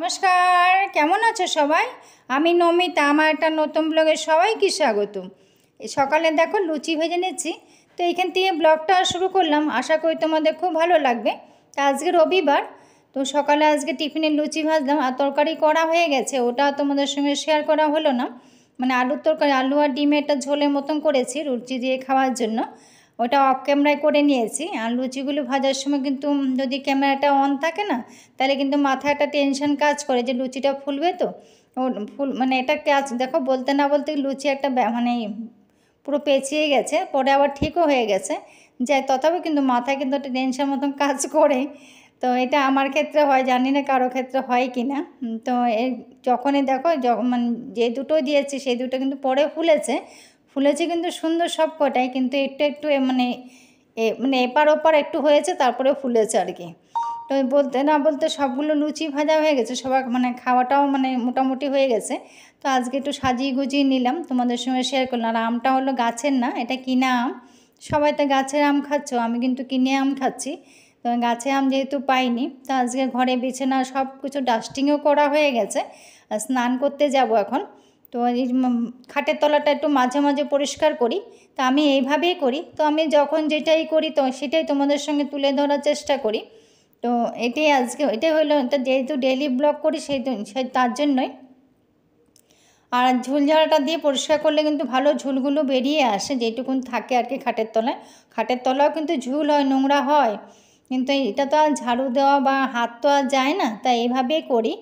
নমস্কার, কেমন আছো সবাই? আমি নমিতা, আমার একটা নতুন ব্লগে সবাইকে স্বাগত। সকালে দেখো লুচি ভেজে নিচ্ছি, তো এইখান থেকে ব্লগটা শুরু করলাম। আশা করি তোমাদের খুব ভালো লাগবে। তা আজকে রবিবার, তো সকালে আজকে টিফিনে লুচি ভাজলাম, আর তরকারি করা হয়ে গেছে, ওটা তোমাদের সঙ্গে শেয়ার করা হলো না। মানে আলুর তরকারি, আলু আর ডিমে একটা ঝোলের মতন করেছি লুচি দিয়ে খাওয়ার জন্য, ওটা অফ ক্যামেরায় করে নিয়েছি। আর লুচিগুলো ভাজার সময় কিন্তু যদি ক্যামেরাটা অন থাকে না, তাহলে কিন্তু মাথায় একটা টেনশন কাজ করে যে লুচিটা ফুলবে তো। ও মানে এটা কাজ দেখো, বলতে না বলতে লুচি একটা মানে পুরো পেঁচিয়ে গেছে, পরে আবার ঠিকও হয়ে গেছে। যাই তথাপি কিন্তু মাথায় কিন্তু একটা টেনশন মতন কাজ করে। তো এটা আমার ক্ষেত্রে হয়, জানি না কারো ক্ষেত্রে হয় কি না। তো যখনই দেখো মানে যে দুটো দিয়েছি সেই দুটো কিন্তু পরে ফুলেছে কিন্তু সুন্দর সব কটাই, কিন্তু একটু একটু মানে এপার ওপার একটু হয়েছে, তারপরে ফুলেছে আর কি। তো বলতে না বলতে সবগুলো লুচি ভাজা হয়ে গেছে, সবার মানে খাওয়াটাও মানে মোটামুটি হয়ে গেছে। তো আজকে একটু সাজিয়ে গুজিয়ে নিলাম, তোমাদের সঙ্গে শেয়ার করলাম। আর আমটা হলো গাছের না, এটা কিনা আম। সবাই তো গাছের আম খাচ্ছ, আমি কিন্তু কিনে আম খাচ্ছি। তো গাছে আম যেহেতু পাইনি, তো আজকে ঘরে বিছানা সব কিছু ডাস্টিংও করা হয়ে গেছে। স্নান করতে যাব এখন। তো এই খাটের তলাটা একটু মাঝে মাঝে পরিষ্কার করি, তো আমি এইভাবেই করি। তো আমি যখন যেটাই করি তো সেটাই তোমাদের সঙ্গে তুলে ধরার চেষ্টা করি। তো এটাই হলো, এটা যেহেতু ডেইলি ব্লগ করি সেই তার জন্যই। আর ঝুল ঝাড়াটা দিয়ে পরিষ্কার করলে কিন্তু ভালো ঝুলগুলো বেরিয়ে আসে, যেটুকুন থাকে আর কি খাটের তলায়। খাটের তলাও কিন্তু ঝুল হয়, নোংরা হয়, কিন্তু এটা তো আর ঝাড়ু দেওয়া বা হাত তো আর যায় না, তাই এইভাবেই করি।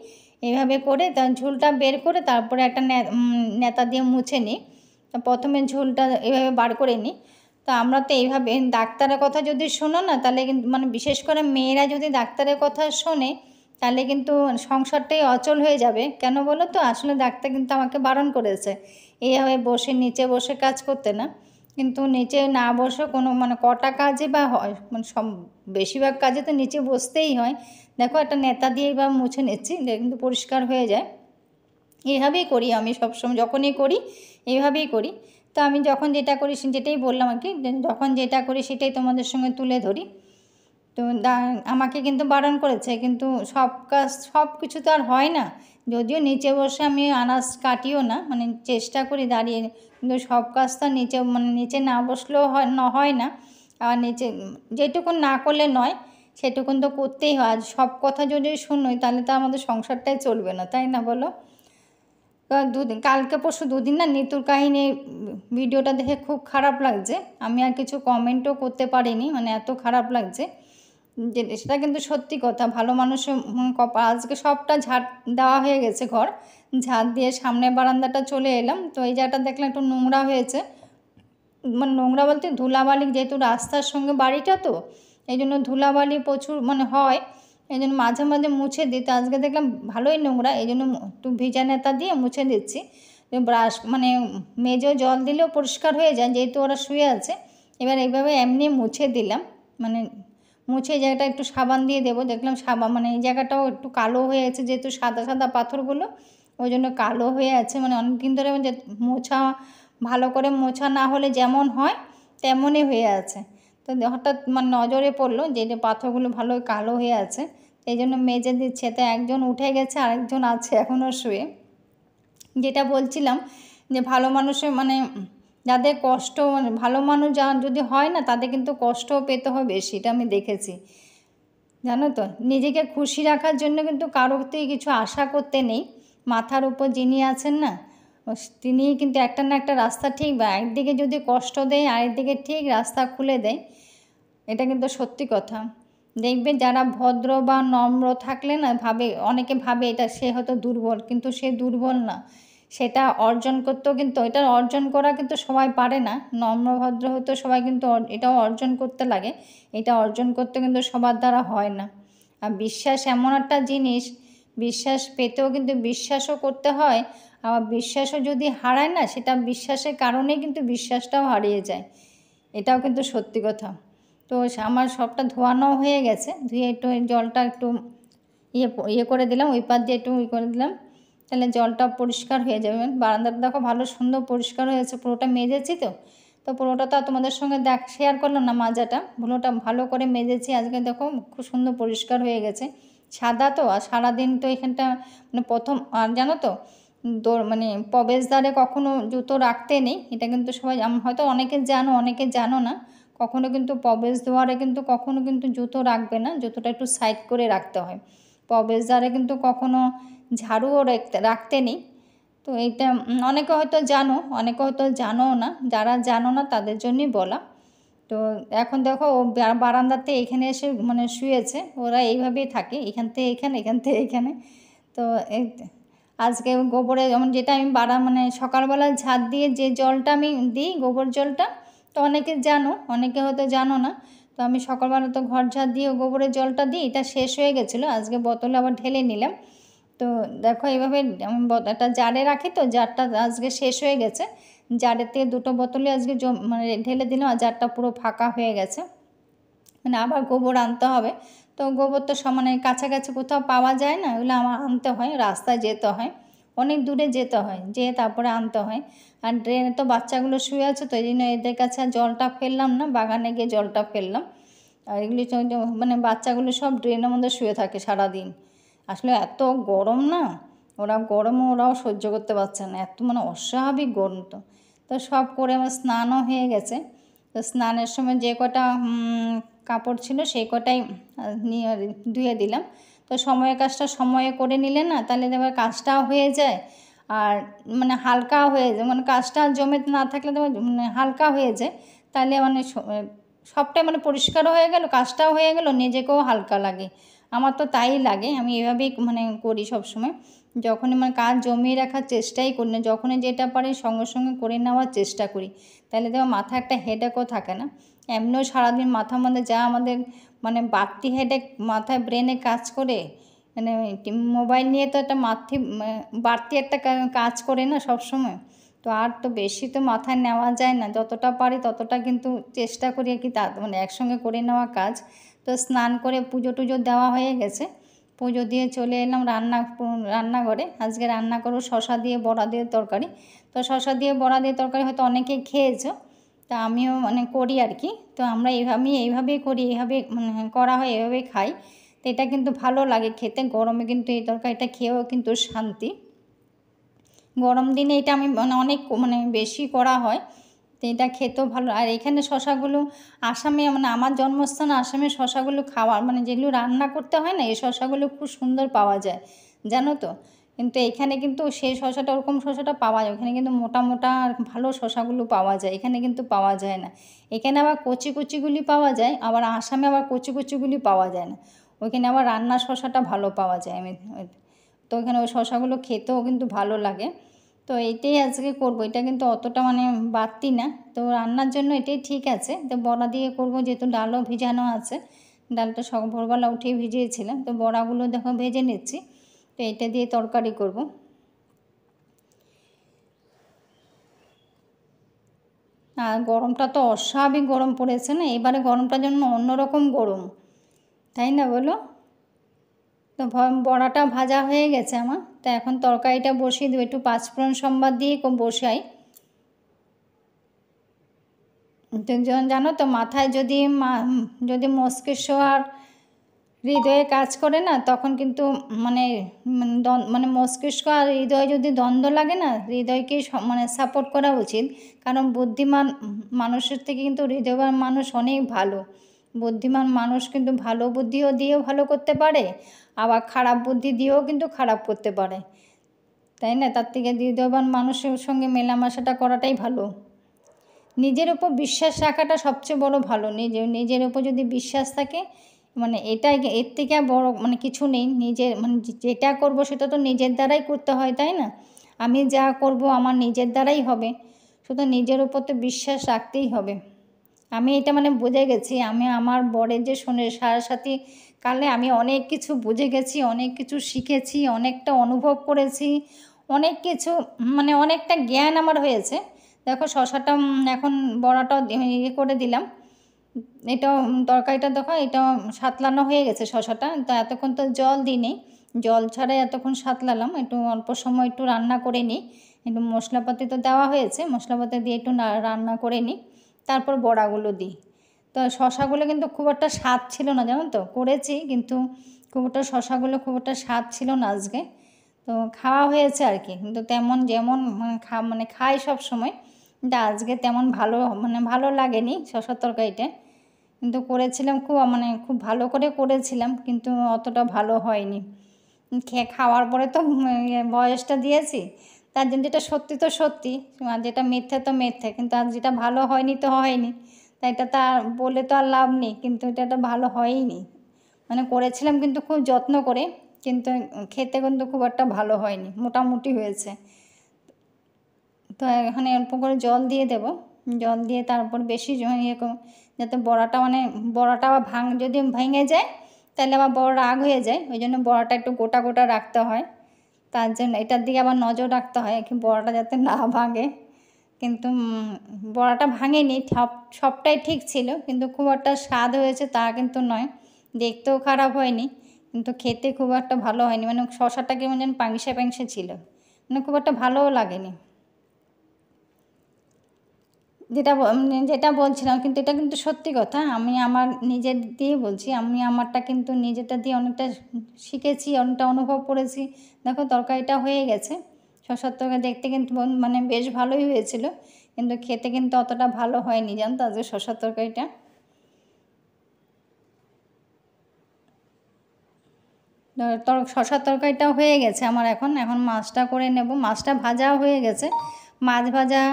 এইভাবে করে তার ঝুলটা বের করে তারপরে একটা নেতা দিয়ে মুছে নিই। তো প্রথমে ঝুলটা এভাবে বার করে নিই। তো আমরা তো এইভাবে, ডাক্তারের কথা যদি শোনো না, তাহলে কিন্তু মানে বিশেষ করে মেয়েরা যদি ডাক্তারের কথা শোনে, তাহলে কিন্তু সংসারটাই অচল হয়ে যাবে। কেন বলো তো? আসলে ডাক্তার কিন্তু আমাকে বারণ করেছে এইভাবে বসে নিচে বসে কাজ করতে না। কিন্তু নিচে না বসে কোনো মানে কটা কাজে বা হয়, মানে বেশিরভাগ কাজে তো নিচে বসতেই হয়। দেখো একটা নেতা দিয়েই বা মুছে নিচ্ছি, কিন্তু পরিষ্কার হয়ে যায়। এইভাবেই করি আমি সবসময়, যখনই করি এইভাবেই করি। তো আমি যখন যেটা করি যেটাই বললাম আর কি, যখন যেটা করি সেটাই তোমাদের সঙ্গে তুলে ধরি। তো আমাকে কিন্তু বারণ করেছে, কিন্তু সব কিছু তো আর হয় না। যদিও নিচে বসে আমি আনাজ কাটিও না, মানে চেষ্টা করি দাঁড়িয়ে, কিন্তু সব কাজ তো নিচে না বসলেও হয় না। আর নিচে যেটুকুন না করলে নয়, সেটুকুন তো করতেই হয়। আর সব কথা যদি শুনোই, তাহলে তো আমাদের সংসারটাই চলবে না, তাই না বলো? কালকে পরশু দুদিন না নিতুর কাহিনী ভিডিওটা দেখে খুব খারাপ লাগছে। আমি আর কিছু কমেন্টও করতে পারিনি, মানে এত খারাপ লাগছে। যে সেটা কিন্তু সত্যি কথা, ভালো মানুষের আজকে সবটা ঝাড় দেওয়া হয়ে গেছে ঘর, ঝাড় দিয়ে সামনে বারান্দাটা চলে এলাম। তো এই জায়গাটা দেখলাম একটু নোংরা হয়েছে, মানে নোংরা বলতে ধুলাবালি, যেহেতু রাস্তার সঙ্গে বাড়িটা, তো এই জন্য ধুলাবালি প্রচুর মানে হয়, এই জন্য মাঝে মাঝে মুছে দিই। তো আজকে দেখলাম ভালোই নোংরা, এই জন্য একটু ভিজা নেতা দিয়ে মুছে দিচ্ছি। ব্রাশ মানে মেজেও জল দিলেও পরিষ্কার হয়ে যায়, যেহেতু ওরা শুয়ে আছে। এবার এইভাবে এমনি মুছে দিলাম, মানে মুছে এই জায়গাটা একটু সাবান দিয়ে দেবো। দেখলাম সাবান মানে এই জায়গাটাও একটু কালো হয়ে আছে, যেহেতু সাদা সাদা পাথরগুলো, ওই জন্য কালো হয়ে আছে। মানে অনেকদিন ধরে যে মোছা, ভালো করে মোছা না হলে যেমন হয় তেমনই হয়ে আছে। তো হঠাৎ মানে নজরে পড়লো যে পাথরগুলো ভালো কালো হয়ে আছে, এই জন্য মেজে দিচ্ছে। তো একজন উঠে গেছে, আরেকজন আছে এখনও শুয়ে। যেটা বলছিলাম যে ভালো মানুষের মানে যাদের কষ্ট, মানে ভালো মানুষ যদি হয় না, তাদের কিন্তু কষ্টও পেতে হয় বেশি, এটা আমি দেখেছি, জানো তো। নিজেকে খুশি রাখার জন্য কিন্তু কারোর থেকে কিছু আশা করতে নেই। মাথার উপর যিনি আছেন না, তিনিই কিন্তু একটা না একটা রাস্তা ঠিক, বা একদিকে যদি কষ্ট দেয় আরেকদিকে ঠিক রাস্তা খুলে দেয়, এটা কিন্তু সত্যি কথা। দেখবে যারা ভদ্র বা নম্র থাকলে না, অনেকে ভাবে এটা সে হয়তো দুর্বল, কিন্তু সে দুর্বল না। সেটা অর্জন করতেও কিন্তু, এটা অর্জন করা কিন্তু সবাই পারে না। নম্র ভদ্র হতে সবাই কিন্তু এটাও অর্জন করতে লাগে, এটা অর্জন করতে কিন্তু সবার দ্বারা হয় না। আর বিশ্বাস এমন একটা জিনিস, বিশ্বাস পেতেও কিন্তু বিশ্বাসও করতে হয়। আবার বিশ্বাসও যদি হারায় না, সেটা বিশ্বাসের কারণেই কিন্তু বিশ্বাসটাও হারিয়ে যায়, এটাও কিন্তু সত্যি কথা। তো আমার সবটা ধোয়ানো হয়ে গেছে, ধুয়ে একটু জলটা একটু ইয়ে করে দিলাম, ওই পার দিয়ে একটু করে দিলাম, তাহলে জলটা পরিষ্কার হয়ে যাবে। বারান্দাটা দেখো ভালো সুন্দর পরিষ্কার হয়েছে, পুরোটা মেজেছি। তো পুরোটা তো তোমাদের সঙ্গে শেয়ার করলাম না মাজাটা, পুরোটা ভালো করে মেজেছি আজকে। দেখো খুব সুন্দর পরিষ্কার হয়ে গেছে। সাদা তো, আর সারাদিন তো এখানটা মানে প্রথম, আর জানো তো মানে প্রবেশদ্বারে কখনো জুতো রাখতে নেই, এটা কিন্তু সবাই হয়তো অনেকে জানো অনেকে জানো না। কখনো কিন্তু প্রবেশদ্বারে কিন্তু কখনো কিন্তু জুতো রাখবে না, জুতোটা একটু সাইড করে রাখতে হয়। প্রবেশদ্বারে কিন্তু কখনো ঝাড়ুও রাখতে নেই। তো এইটা অনেকে হয়তো জানো, অনেকে হয়তো জানোও না, যারা জানো না তাদের জন্যই বলা। তো এখন দেখো ও বারান্দাতে এখানে এসে মানে শুয়েছে, ওরা এইভাবেই থাকে, এখান থেকে এখানে, এখান থেকে এখানে। তো আজকে গোবরে যেমন যেটা আমি মানে সকালবেলা ঝাঁট দিয়ে যে জলটা আমি দিই, গোবর জলটা, তো অনেকে জানো অনেকে হয়তো জানো না। তো আমি সকালবেলা তো ঘর ঝাঁট দিয়ে গোবরের জলটা দিই, এটা শেষ হয়ে গেছিলো, আজকে বোতলে আবার ঢেলে নিলাম। তো দেখো এইভাবে আমি একটা জারে রাখি, তো জারটা আজকে শেষ হয়ে গেছে, জারের থেকে 2টো বোতলে আজকে মানে ঢেলে দিলাম, আর জারটা পুরো ফাঁকা হয়ে গেছে। মানে আবার গোবর আনতে হবে, তো গোবর তো মানে কাছাকাছি কোথাও পাওয়া যায় না, ওগুলো আমার আনতে হয়, রাস্তায় যেতে হয়, অনেক দূরে যেতে হয়, যেয়ে তারপরে আনতে হয়। আর ড্রেনে তো বাচ্চাগুলো শুয়ে আছে, তো এই জন্য এদের কাছে আর জলটা ফেললাম না, বাগানে গিয়ে জলটা ফেললাম। আর এগুলি মানে বাচ্চাগুলো সব ড্রেনের মধ্যে শুয়ে থাকে সারাদিন। আসলে এত গরম না, গরমও ওরাও সহ্য করতে পারছে না, এত মানে অস্বাভাবিক গরম। তো তো সব করে আমার স্নানও হয়ে গেছে। তো স্নানের সময় যে কটা কাপড় ছিল সেই কটাই নিয়ে ধুয়ে দিলাম। তো সময়ের কাজটা সময়ে করে নিলে না, তাহলে এবার কাজটাও হয়ে যায়, আর মানে হালকা হয়ে যায়, মানে কাজটা জমে না থাকলে তো মানে হালকা হয়ে যায়, তাহলে মানে সবটাই মানে পরিষ্কারও হয়ে গেল, কাজটাও হয়ে গেল, নিজেকেও হালকা লাগে। আমার তো তাই লাগে, আমি এভাবেই মানে করি সবসময়। যখনই মানে কাজ জমিয়ে রাখার চেষ্টাই করি না, যখনই যেটা পারি সঙ্গে সঙ্গে করে নেওয়ার চেষ্টা করি, তাহলে দেখো মাথায় একটা হেডেকও থাকে না। এমনিও সারাদিন মাথার মধ্যে যা আমাদের মানে বাড়তি হেডেক মাথায় ব্রেনে কাজ করে, মানে মোবাইল নিয়ে তো একটা বাড়তি একটা কাজ করে না সবসময়। তো আর তো বেশি তো মাথায় নেওয়া যায় না, যতটা পারি ততটা কিন্তু চেষ্টা করি আর কি, মানে একসঙ্গে করে নেওয়া কাজ। তো স্নান করে পুজো টুজো দেওয়া হয়ে গেছে, পুজো দিয়ে চলে এলাম রান্নাঘরে। আজকে রান্না করবো শশা দিয়ে বড়া দিয়ে তরকারি। তো শশা দিয়ে বড়া দিয়ে তরকারি হয়তো অনেকেই খেয়েছো, তা আমিও মানে করি আর কি। তো আমি এইভাবেই করি, এইভাবে মানে করা হয়, এভাবেই খাই। তো এটা কিন্তু ভালো লাগে খেতে, গরমে কিন্তু এই তরকারিটা খেয়েও কিন্তু শান্তি। গরম দিনে এটা আমি মানে অনেক মানে বেশি করা হয়, তো এটা খেতেও ভালো। আর এখানে শশাগুলো আসামে, মানে আমার জন্মস্থান আসামে শশাগুলো খাওয়ার মানে যেগুলো রান্না করতে হয় না, এই শশাগুলো খুব সুন্দর পাওয়া যায়, জানো তো। কিন্তু এখানে কিন্তু সেই শশাটা, ওরকম শশাটা পাওয়া যায়, ওখানে কিন্তু মোটা মোটা আর ভালো শশাগুলো পাওয়া যায়, এখানে কিন্তু পাওয়া যায় না। এখানে আবার কচি কচিগুলি পাওয়া যায়, আবার আসামে আবার কচি কচিগুলি পাওয়া যায় না, ওইখানে আবার রান্নার শশাটা ভালো পাওয়া যায়। তো এখানে ওই শশাগুলো খেতেও কিন্তু ভালো লাগে। তো এইটাই আজকে করবো, এটা কিন্তু অতটা মানে বাড়তি না, তো রান্নার জন্য এটাই ঠিক আছে। তো বড়া দিয়ে করব, যেহেতু ডালও ভিজানো আছে, ডালটা ভোরবেলা উঠেই ভিজিয়েছিলাম, তো বড়াগুলো দেখো ভেজে নিচ্ছি। তো এটা দিয়ে তরকারি করব। আর গরমটা তো অস্বাভাবিক গরম পড়েছে না, এবারে গরমটার জন্য অন্যরকম গরম, তাই না বলো? তো বড়াটা ভাজা হয়ে গেছে আমার, তো এখন তরকারিটা বসিয়ে দেবো, একটু পাঁচফোড়ন সম্বাদ দিয়ে বসাই। তো জানো তো মাথায় যদি মস্তিষ্ক আর হৃদয়ে কাজ করে না, তখন কিন্তু মানে মানে মস্তিষ্ক আর হৃদয় যদি দ্বন্দ্ব লাগে না, হৃদয়কেই মানে সাপোর্ট করা উচিত। কারণ বুদ্ধিমান মানুষের থেকে কিন্তু হৃদয়বান মানুষ অনেক ভালো। বুদ্ধিমান মানুষ কিন্তু ভালো বুদ্ধিও দিয়েও ভালো করতে পারে, আবার খারাপ বুদ্ধি দিয়েও কিন্তু খারাপ করতে পারে, তাই না? তার থেকে হৃদয়বান মানুষের সঙ্গে মেলামেশাটা করাটাই ভালো। নিজের ওপর বিশ্বাস রাখাটা সবচেয়ে বড় ভালো। নিজের ওপর যদি বিশ্বাস থাকে, মানে এটাই, এর থেকে বড় মানে কিছু নেই। নিজের মানে যেটা করব সেটা তো নিজের দ্বারাই করতে হয়, তাই না? আমি যা করব আমার নিজের দ্বারাই হবে, শুধু নিজের ওপর তো বিশ্বাস রাখতেই হবে। আমি এটা মানে বুঝে গেছি, আমি আমার বরের যে সাথী কালে আমি অনেক কিছু বুঝে গেছি, অনেক কিছু শিখেছি, অনেকটা অনুভব করেছি, অনেক কিছু মানে অনেকটা জ্ঞান আমার হয়েছে। দেখো শশাটা এখন বড়াটা ইয়ে করে দিলাম, এটা তরকারিটা দেখো এটা সাঁতলানো হয়ে গেছে শশাটা। তো এতক্ষণ তো জল দিইনি, জল ছাড়াই এতক্ষণ সাঁতলালাম, একটু অল্প সময় একটু রান্না করে নিই, একটু মশলাপাতি তো দেওয়া হয়েছে, মশলাপাতি দিয়ে একটু রান্না করে নিই, তারপর বড়াগুলো দিই। তো শশাগুলো কিন্তু খুব একটা স্বাদ ছিল না, জানো তো, করেছি কিন্তু খুব একটা শশাগুলো খুব একটা স্বাদ ছিল না আজকে, তো খাওয়া হয়েছে আর কি, কিন্তু তেমন যেমন খাই সব সময়, কিন্তু আজকে তেমন ভালো লাগেনি শশার তরকারিটা। কিন্তু করেছিলাম খুব ভালো করে করেছিলাম, কিন্তু অতটা ভালো হয়নি। খাওয়ার পরে তো বয়সটা দিয়েছি, তার জন্য যেটা সত্যি তো সত্যি, আর যেটা মিথ্যে তো মিথ্যে, কিন্তু আর যেটা ভালো হয়নি তো হয়নি, তাই এটা তা বলে তো আর লাভ নেই, কিন্তু এটা ভালো হয়নি। করেছিলাম কিন্তু খুব যত্ন করে, কিন্তু খেতে কিন্তু খুব একটা ভালো হয়নি, মোটামুটি হয়েছে। তো এখানে অল্প করে জল দিয়ে দেব, জল দিয়ে তারপর বেশি যাতে বড়াটা আবার যদি ভেঙে যায় তাহলে আবার বড় রাগ হয়ে যায়, ওই জন্য বড়াটা একটু গোটা গোটা রাখতে হয়। তার জন্য এটার দিকে আবার নজর রাখতে হয় কি বড়াটা যাতে না ভাঙে। কিন্তু বড়াটা ভাঙেনি, সবটাই ঠিক ছিল, কিন্তু খুব একটা স্বাদ হয়েছে তা কিন্তু নয়, দেখতেও খারাপ হয়নি, কিন্তু খেতে খুব একটা ভালো হয়নি। শশাটা কেমন যেন পাংশে পাংশে ছিল, খুব একটা ভালোও লাগেনি। যেটা বলছিলাম, কিন্তু এটা কিন্তু সত্যি কথা, আমি আমার নিজের দিয়ে বলছি, আমি আমারটা কিন্তু নিজেরটা দিয়ে অনেকটা শিখেছি, অনেকটা অনুভব করেছি। দেখো তরকারিটা হয়ে গেছে, শশার তরকারি দেখতে কিন্তু বেশ ভালোই হয়েছিল, কিন্তু খেতে কিন্তু অতটা ভালো হয়নি জানতো আজকে শশার তরকারিটা। শশার তরকারিটাও হয়ে গেছে আমার, এখন মাছটা করে নেব। মাছটা ভাজাও হয়ে গেছে, মাছ ভাজা,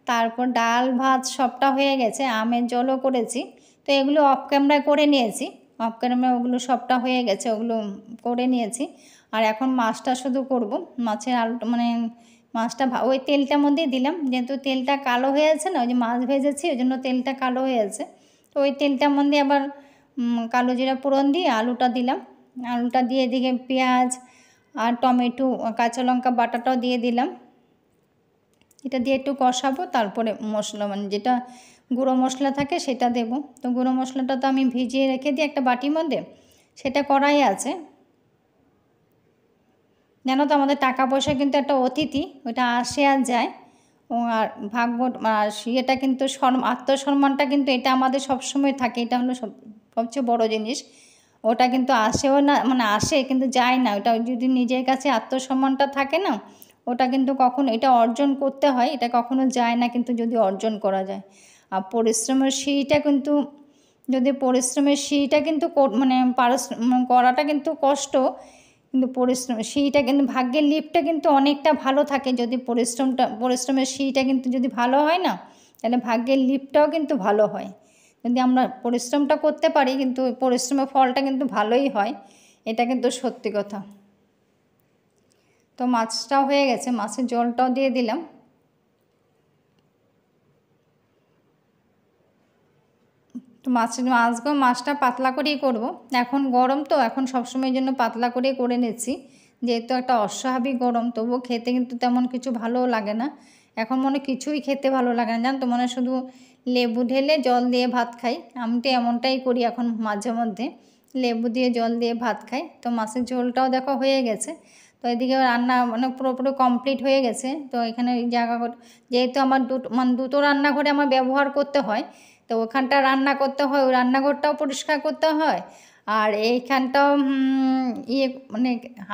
তারপর ডাল ভাত সবটা হয়ে গেছে, আমের জলও করেছি। তো এগুলো অফ ক্যামেরায় করে নিয়েছি, অফ ক্যামেরায় ওগুলো সবটা হয়ে গেছে, ওগুলো করে নিয়েছি। আর এখন মাছটা শুধু করব, মাছের আলুটা মাছটা ওই তেলটার মধ্যেই দিলাম, যেহেতু তেলটা কালো হয়ে আছে না, ওই যে মাছ ভেজেছি ওই জন্য তেলটা কালো হয়ে আছে। তো ওই তেলটার মধ্যে আবার কালো জিরা ফোড়ন দিয়ে আলুটা দিলাম, আলুটা দিয়ে এদিকে পেঁয়াজ আর টমেটো কাঁচা লঙ্কা বাটাটাও দিয়ে দিলাম। এটা দিয়ে একটু কষাবো, তারপরে মশলা যেটা গুঁড়ো মশলা থাকে সেটা দেব। তো গুঁড়ো মশলাটা তো আমি ভিজিয়ে রেখে দিই একটা বাটির মধ্যে, সেটা করাই আছে। জানো তো আমাদের টাকা পয়সা কিন্তু একটা অতিথি, ওটা আসে আর যায়, আর ভাগ্য আর ইয়েটা কিন্তু আত্মসম্মানটা কিন্তু এটা আমাদের সবসময় থাকে, এটা হলো সবচেয়ে বড় জিনিস। ওটা কিন্তু আসেও না, আসে কিন্তু যায় না, ওটা যদি নিজের কাছে আত্মসম্মানটা থাকে না, ওটা কিন্তু কখনো, এটা অর্জন করতে হয়, এটা কখনো যায় না কিন্তু যদি অর্জন করা যায়। আর পরিশ্রমের সিঁড়িটা কিন্তু করাটা কিন্তু কষ্ট, কিন্তু সিঁড়িটা কিন্তু ভাগ্যের লিফটটা কিন্তু অনেকটা ভালো থাকে যদি পরিশ্রমের সিঁড়িটা কিন্তু যদি ভালো হয় না, তাহলে ভাগ্যের লিফটটাও কিন্তু ভালো হয়। যদি আমরা পরিশ্রমটা করতে পারি, কিন্তু পরিশ্রমের ফলটা কিন্তু ভালোই হয়, এটা কিন্তু সত্যি কথা। তো মাছটাও হয়ে গেছে, মাছের জলটাও দিয়ে দিলাম। তো মাছটা পাতলা করেই করব, এখন গরম তো, এখন সবসময়ের জন্য পাতলা করেই করে নিচ্ছি, যেহেতু একটা অস্বাভাবিক গরম, তবুও খেতে কিন্তু তেমন কিছু ভালোও লাগে না। এখন কিছুই খেতে ভালো লাগে না, জানো তো, শুধু লেবু ঢেলে জল দিয়ে ভাত খাই। আমি তো এমনটাই করি এখন, মাঝে মধ্যে লেবু দিয়ে জল দিয়ে ভাত খাই। তো মাছের ঝোলটাও দেখো হয়ে গেছে। তো এদিকে রান্না পুরোপুরি কমপ্লিট হয়ে গেছে। তো এখানে যেহেতু আমার দুটো রান্নাঘরে আমার ব্যবহার করতে হয়, তো ওখানটা রান্না করতে হয়, ওই রান্নাঘরটাও পরিষ্কার করতে হয়, আর এইখানটাও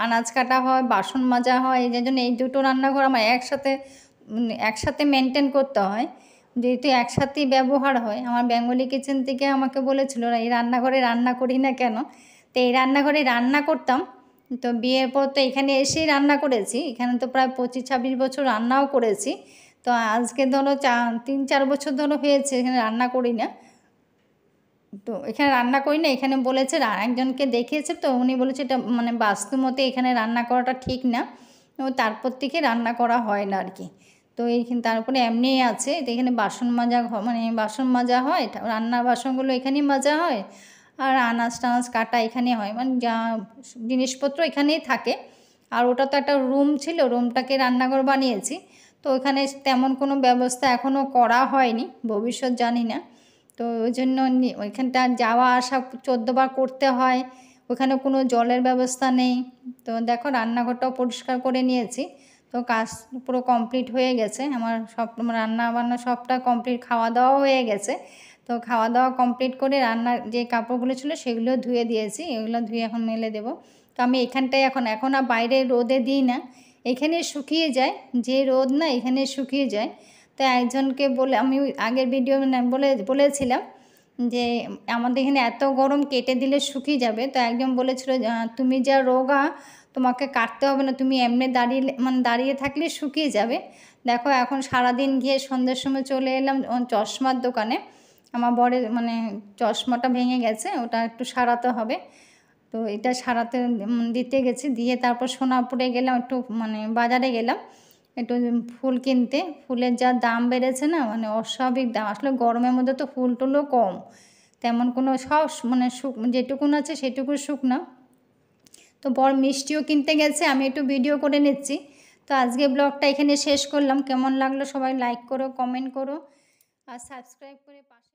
আনাজ কাটা হয়, বাসন মাজা হয়, এই জন্য এই দুটো রান্নাঘর আমার একসাথে মেনটেন করতে হয়, যেহেতু একসাথেই ব্যবহার হয়। আমার বেঙ্গলি কিচেন থেকে আমাকে বলেছিল এই রান্নাঘরে রান্না করি না কেন, তো এই রান্নাঘরে রান্না করতাম। তো বিয়ের পর তো এখানে এসেই রান্না করেছি, এখানে তো প্রায় 25-26 বছর রান্নাও করেছি। তো আজকে ধরো 3-4 বছর ধরো হয়েছে এখানে রান্না করি না। তো এখানে রান্না করি না, এখানে বলেছে, একজনকে দেখিয়েছে, তো উনি বলেছে এটা বাস্তুমতে এখানে রান্না করাটা ঠিক না, তারপর থেকে রান্না করা হয় না আর কি। তো এইখানে তারপরে এমনি আছে, এখানে বাসন মাজা বাসন মাজা হয়, রান্নার বাসনগুলো এখানেই মাজা হয়, আর আনাজ টানাজ কাটা এখানে হয়, যা জিনিসপত্র এখানেই থাকে। আর ওটা তো একটা রুম ছিল, রুমটাকে রান্নাঘর বানিয়েছি। তো ওখানে তেমন কোনো ব্যবস্থা এখনও করা হয়নি, ভবিষ্যৎ জানি না। তো ওই জন্য ওইখানটা যাওয়া আসা 14 বার করতে হয়, ওখানে কোনো জলের ব্যবস্থা নেই। তো দেখো রান্নাঘরটাও পরিষ্কার করে নিয়েছি। তো কাজ পুরো কমপ্লিট হয়ে গেছে আমার, সব রান্না বান্না সবটা কমপ্লিট, খাওয়া দাওয়াও হয়ে গেছে। তো তো খাওয়া দাওয়া কমপ্লিট করে রান্নার যে কাপড়গুলো ছিল সেগুলো ধুয়ে দিয়েছি, এগুলো ধুয়ে এখন মেলে দেবো। তো আমি এখানটায় এখন আর বাইরে রোদে দিই না, এখানে শুকিয়ে যায়, যে রোদ না এখানে শুকিয়ে যায়। তো একজনকে বলে, আমি আগের ভিডিও বলেছিলাম যে আমাদের এখানে এত গরম, কেটে দিলে শুকিয়ে যাবে। তো একজন বলেছিল তুমি যা রোগা, তোমাকে কাটতে হবে না, তুমি এমনি দাঁড়িয়ে থাকলে শুকিয়ে যাবে। দেখো এখন সারাদিন গিয়ে সন্ধ্যের সময় চলে এলাম চশমার দোকানে। আমার বরের চশমাটা ভেঙে গেছে, ওটা একটু সারাতে হবে। তো এটা সারাতে দিতে গেছি, দিয়ে তারপর সোনাপুরে গেলাম, একটু বাজারে গেলাম একটু ফুল কিনতে। ফুলের যা দাম বেড়েছে না, অস্বাভাবিক দাম। আসলে গরমের মধ্যে তো ফুল টুলও কম, তেমন কোনো সব যেটুকুন আছে সেটুকু শুকনো। তো বর মিষ্টিও কিনতে গেছে, আমি একটু ভিডিও করে নিচ্ছি। তো আজকে ব্লগটা এখানে শেষ করলাম। কেমন লাগলো সবাই লাইক করো, কমেন্ট করো আর সাবস্ক্রাইব করে পাশে